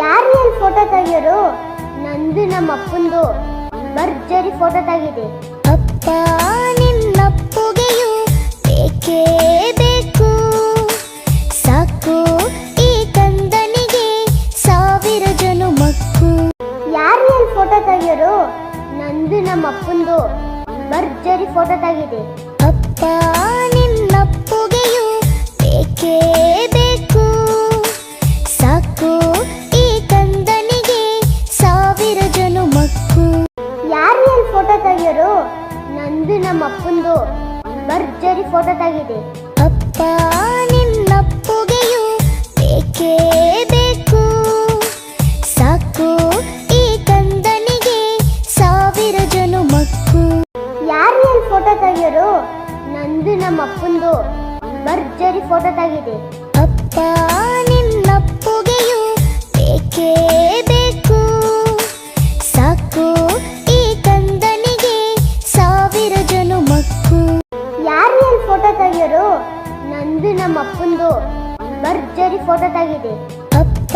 ಯಾರು ಎಲ್ಲಿ ಫೋಟೋ ತೆಗಿಯೋರು? ನಂದು ನಮ್ಮ ಅಪ್ಪಂದು ಭರ್ಜರಿ ಫೋಟೋ ತೆಗಿದೆ. ಅಪ್ಪ ನಿನ್ನಪ್ಪುಗೆಯು ಬೇಕೇ ಬೇಕು, ಸಾಕು ಈ ಕಂದನಿಗೆ 1000 ಜನುಮಕ್ಕೂ. ಯಾರು ಎಲ್ಲಿ ಫೋಟೋ ತೆಗಿಯೋರು? ನಂದು ನಮ್ಮ ಅಪ್ಪಂದು ಭರ್ಜರಿ ಫೋಟೋ ತೆಗಿದೆ. ಅಪ್ಪ ನಿನ್ನಪ್ಪುಗೆಯು ಬೇಕೇ ಬೇಕು, ಸಾಕು ಈ ಕಂದನಿಗೆ 1000 ಜನುಮಕ್ಕೂ. ಯಾರು ಎಲ್ಲಿ ಫೋಟೋ ತೆಗಿಯೋರು? ನಂದು ನಮ್ಮ ಅಪ್ಪಂದು ಭರ್ಜರಿ ಫೋಟೋ ತೆಗಿದೆ. ಅಪ್ಪ ನಿನ್ನಪ್ಪುಗೆಯು ಬೇಕೇ ಬೇಕು, ಸಾಕು ಈ ಕಂದನಿಗೆ 1000 ಜನುಮಕ್ಕೂ. ಯಾರು ಎಲ್ಲಿ ಫೋಟೋ ತೆಗಿಯೋರು? ನಂದು ನಮ್ಮ ಅಪ್ಪಂದು ಭರ್ಜರಿ ಫೋಟೋ ತೆಗಿದೆ. ಅಪ್ಪ ನಿನ್ನಪ್ಪುಗೆಯು ಬೇಕೇ ಬೇಕು, ಸಾಕು ಈ ಕಂದನಿಗೆ 1000 ಜನುಮಕ್ಕೂ. ಯಾರು ಎಲ್ಲಿ ಫೋಟೋ ತೆಗಿಯೋರು? ನಂದು ನಮ್ಮ ಅಪ್ಪಂದು ಭರ್ಜರಿ ಫೋಟೋ ತೆಗಿದೆ. ಅಪ್ಪ